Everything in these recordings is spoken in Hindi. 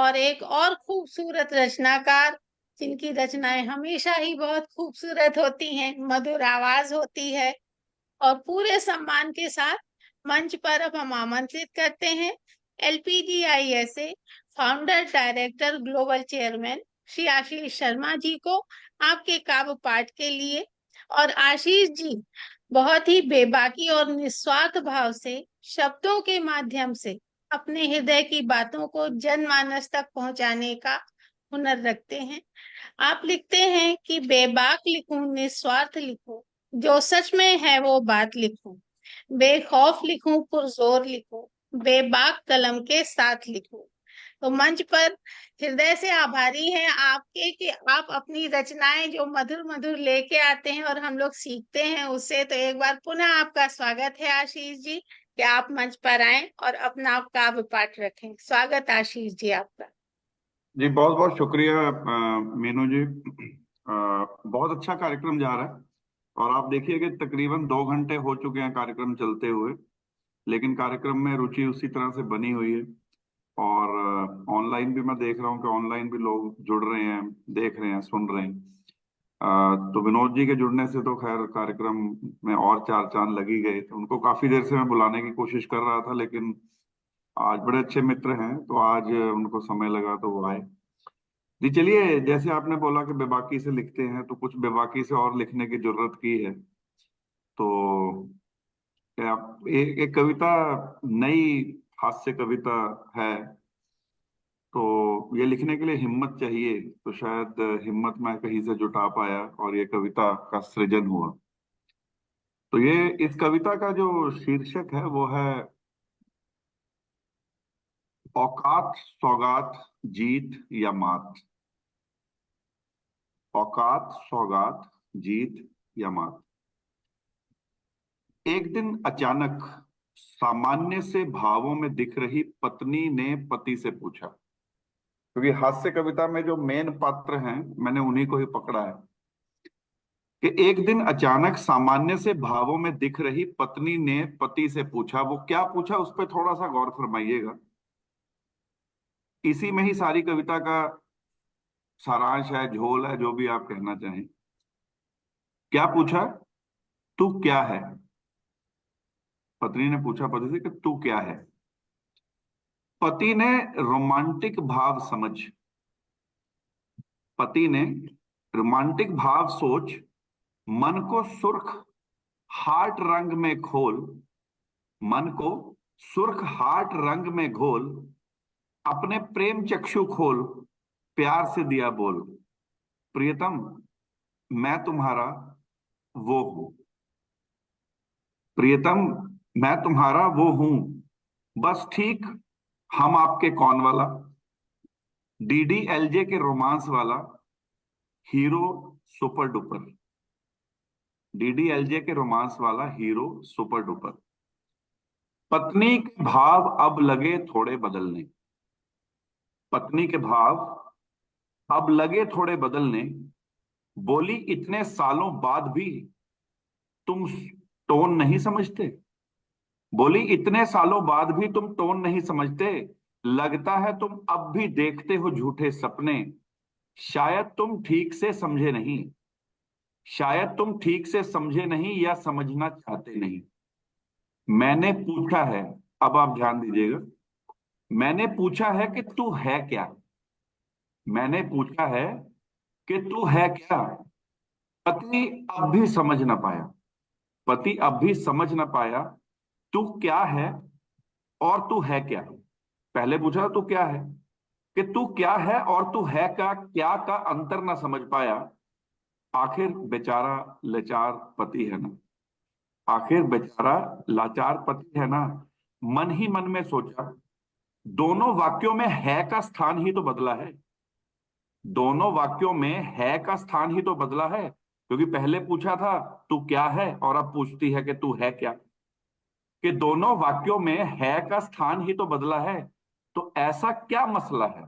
और एक और खूबसूरत रचनाकार, जिनकी रचनाएं हमेशा ही बहुत खूबसूरत होती हैं, मधुर आवाज होती है, और पूरे सम्मान के साथ मंच पर अब हम आमंत्रित करते हैं LPGISA founder director global chairman Shri Ashish Sharma ji को आपके काव्य पाठ के लिए। और आशीष जी बहुत ही बेबाकी और निस्वार्थ भाव से शब्दों के माध्यम से अपने हृदय की बातों को जनमानस तक पहुंचाने का हुनर रखते हैं। आप लिखते हैं कि बेबाक लिखूं, निस्वार्थ लिखूं, जो सच में है वो बात लिखूं, बेखौफ लिखूं, पुरजोर लिखूं, बेबाक कलम के साथ लिखूं। तो मंच पर हृदय से आभारी हैं आपके कि आप अपनी रचनाएं जो मधुर मधुर लेके आते हैं और हम लोग सीखते हैं उससे। तो एक बार पुनः आपका स्वागत है आशीष जी, कि आप मंच पर आएं और अपना काव्य पाठ रखें। स्वागत आशीष जी आपका। जी बहुत बहुत शुक्रिया मीनू जी। बहुत अच्छा कार्यक्रम जा रहा है। और आप देखिए कि तकरीबन 2 घंटे हो चुके हैं कार्यक्रम चलते हुए, लेकिन कार्यक्रम में रुचि उसी तरह से बनी हुई है। और ऑनलाइन भी मैं देख रहा हूँ कि ऑनलाइन भी लोग जुड़ रहे हैं, देख रहे हैं, सुन रहे हैं। तो विनोद जी के जुड़ने से तो खैर कार्यक्रम में और चार चांद लग ही गए। तो उनको काफी देर से मैं बुलाने की कोशिश कर रहा था, लेकिन आज बड़े अच्छे मित्र हैं तो आज उनको समय लगा तो वो आए। जी चलिए, जैसे आपने बोला कि बेबाकी से लिखते हैं, तो कुछ बेबाकी से और लिखने की जरूरत की है। तो एक कविता, नई हास्य कविता है। तो ये लिखने के लिए हिम्मत चाहिए, तो शायद हिम्मत मैं कहीं से जुटा पाया और ये कविता का सृजन हुआ। तो ये इस कविता का जो शीर्षक है वो है औकात सौगात जीत या मात। औकात सौगात जीत या मात। एक दिन अचानक सामान्य से भावों में दिख रही पत्नी ने पति से पूछा, क्योंकि हास्य कविता में जो मेन पात्र हैं मैंने उन्हीं को ही पकड़ा है, कि एक दिन अचानक सामान्य से भावों में दिख रही पत्नी ने पति से पूछा। वो क्या पूछा उस पर थोड़ा सा गौर फरमाइएगा। इसी में ही सारी कविता का सारांश है, झोल है, जो भी आप कहना चाहें। क्या पूछा? तू क्या है? पत्नी ने पूछा पति से कि तू क्या है। पति ने रोमांटिक भाव समझ, पति ने रोमांटिक भाव सोच, मन को सुर्ख हार्ट रंग में खोल, मन को सुर्ख हार्ट रंग में घोल, अपने प्रेम चक्षु खोल, प्यार से दिया बोल, प्रियतम मैं तुम्हारा वो हूं। प्रियतम मैं तुम्हारा वो हूं, बस ठीक हम आपके कौन वाला, डीडीएलजे के रोमांस वाला हीरो सुपर डुपर। डीडीएलजे के रोमांस वाला हीरो सुपर डुपर। पत्नी के भाव अब लगे थोड़े बदलने, पत्नी के भाव अब लगे थोड़े बदलने, बोली इतने सालों बाद भी तुम टोन नहीं समझते, बोली इतने सालों बाद भी तुम टोन नहीं समझते, लगता है तुम अब भी देखते हो झूठे सपने, शायद तुम ठीक से समझे नहीं, शायद तुम ठीक से समझे नहीं या समझना चाहते नहीं। मैंने पूछा है, अब आप ध्यान दीजिएगा, मैंने पूछा है कि तू है क्या, मैंने पूछा है कि तू है क्या। पति अब भी समझ ना पाया, पति अब भी समझ ना पाया तू क्या है और तू है क्या। पहले पूछा तू क्या है, कि तू क्या है और तू है क्या का अंतर ना समझ पाया। आखिर बेचारा लाचार पति है ना, आखिर बेचारा लाचार पति है ना। मन ही मन में सोचा, दोनों वाक्यों में है का स्थान ही तो बदला है, दोनों वाक्यों में है का स्थान ही तो बदला है। क्योंकि पहले पूछा था तू क्या है और अब पूछती है कि तू है क्या, कि दोनों वाक्यों में है का स्थान ही तो बदला है। तो ऐसा क्या मसला है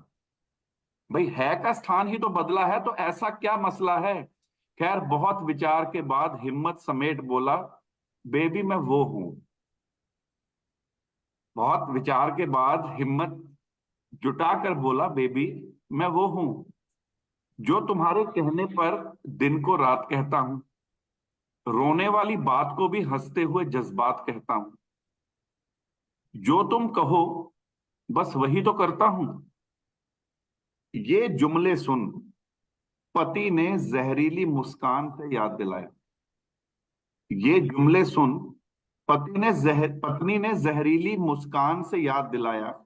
भाई, है का स्थान ही तो बदला है तो ऐसा क्या मसला है। खैर बहुत विचार के बाद हिम्मत समेट बोला, बेबी मैं वो हूं। बहुत विचार के बाद हिम्मत जुटाकर बोला, बेबी मैं वो हूं जो तुम्हारे कहने पर दिन को रात कहता हूं, रोने वाली बात को भी हंसते हुए जज्बात कहता हूं, जो तुम कहो बस वही तो करता हूं। ये जुमले सुन पति ने जहरीली मुस्कान से याद दिलाया। ये जुमले सुन पत्नी ने जहरीली मुस्कान से याद दिलाया।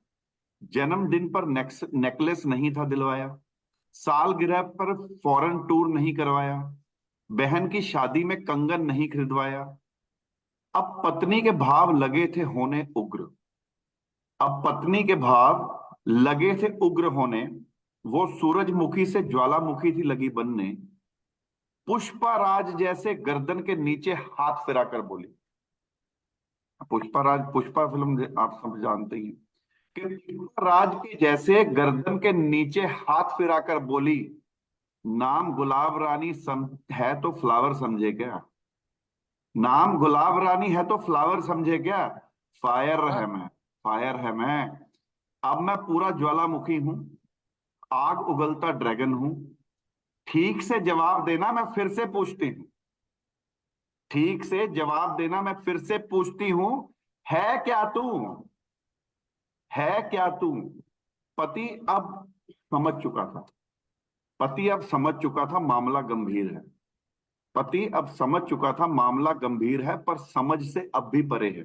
जन्मदिन पर नेकलेस नहीं था दिलवाया, सालगिरह पर फॉरेन टूर नहीं करवाया, बहन की शादी में कंगन नहीं खरीदवाया। अब पत्नी के भाव लगे थे होने उग्र। अब पत्नी के भाव लगे थे उग्र होने। वो सूरजमुखी से ज्वालामुखी थी लगी बनने। पुष्पाराज जैसे गर्दन के नीचे हाथ फिराकर बोली। पुष्पाराज, पुष्पा फिल्म आप सब जानते ही हैं, कि पुष्पाराज के जैसे गर्दन के नीचे हाथ फिराकर बोली, नाम गुलाब रानी है तो फ्लावर समझे क्या? नाम गुलाब रानी है तो फ्लावर समझे क्या? फायर है मैं, फायर है मैं। अब मैं पूरा ज्वालामुखी हूं, आग उगलता ड्रैगन हूं। ठीक से जवाब देना, मैं फिर से पूछती हूँ। ठीक से जवाब देना, मैं फिर से पूछती हूँ। है क्या तू? है क्या तू? पति अब समझ चुका था। पति अब समझ चुका था मामला गंभीर है। पति अब समझ चुका था मामला गंभीर है, पर समझ से अब भी परे है।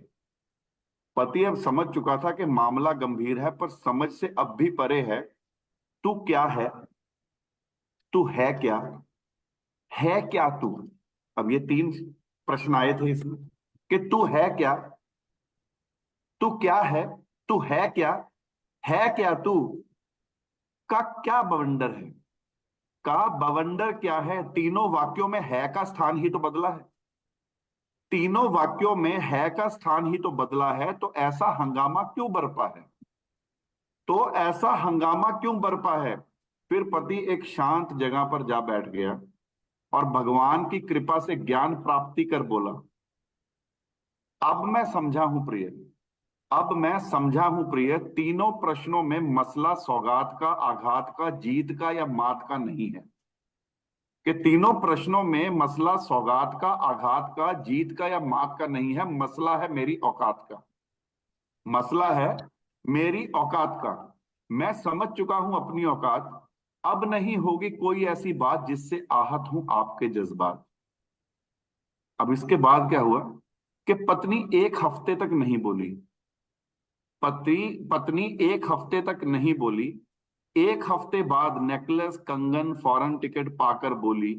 पति अब समझ चुका था कि मामला गंभीर है, पर समझ से अब भी परे है। तू क्या है? तू है क्या? है क्या तू? अब ये तीन प्रश्न आए थे इसमें, कि तू है क्या, तू क्या है, तू है क्या तू का क्या बवंडर है? का बवंडर क्या है? तीनों वाक्यों में है का स्थान ही तो बदला है। तीनों वाक्यों में है का स्थान ही तो बदला है, तो ऐसा हंगामा क्यों बरपा है? तो ऐसा हंगामा क्यों बरपा है? फिर पति एक शांत जगह पर जा बैठ गया और भगवान की कृपा से ज्ञान प्राप्ति कर बोला, अब मैं समझा हूं प्रिय, अब मैं समझा हूं प्रिय, तीनों प्रश्नों में मसला सौगात का, आघात का, जीत का या मात का नहीं है। कि तीनों प्रश्नों में मसला सौगात का, आघात का, जीत का या मात का नहीं है, मसला है मेरी औकात का। मसला है मेरी औकात का। मैं समझ चुका हूं अपनी औकात। अब नहीं होगी कोई ऐसी बात जिससे आहत हूं आपके जज्बात। अब इसके बाद क्या हुआ कि पत्नी एक हफ्ते तक नहीं बोली। पति पत्नी एक हफ्ते तक नहीं बोली। एक हफ्ते बाद नेकलेस, कंगन, फॉरेन टिकट पाकर बोली,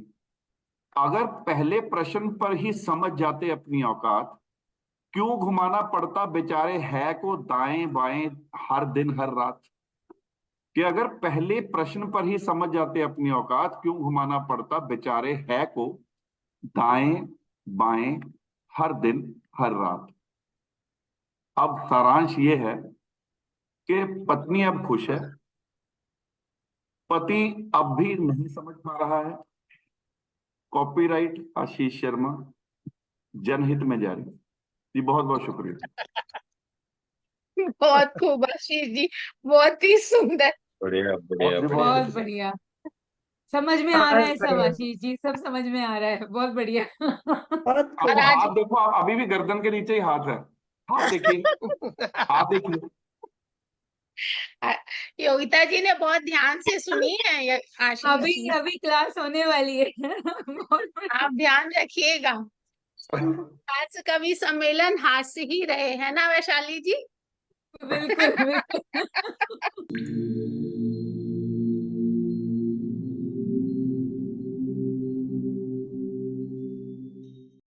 अगर पहले प्रश्न पर ही समझ जाते अपनी औकात, क्यों घुमाना पड़ता बेचारे है को दाएं बाएं हर दिन हर रात। कि अगर पहले प्रश्न पर ही समझ जाते अपनी औकात, क्यों घुमाना पड़ता बेचारे है को दाएं बाएं हर दिन हर रात। अब सारांश ये है कि पत्नी अब खुश है, पति अब भी नहीं समझ पा रहा है। कॉपीराइट आशीष शर्मा, जनहित में जारी। जी बहुत बहुत शुक्रिया। बहुत खूब आशीष जी, बहुत ही सुंदर। बढ़िया बहुत बढ़िया जी बढ़िया। बहुत बढ़िया। समझ में आ रहा है सब आशीष जी, सब समझ में आ रहा है, बहुत बढ़िया। बहुत अब और खूब। आज हाथ देखो, आप अभी भी गर्दन के नीचे ही हाथ है। हाथ देखिए, हाथ देखिए। आ- योगिता जी ने बहुत ध्यान से सुनी है ये आशीष अभी जी। अभी क्लास होने वाली है। बहुत बढ़िया। आप ध्यान रखिएगा, आज कवि सम्मेलन हास्य ही रहे, है ना वैशाली जी? बिल्कुल बिल्कुल।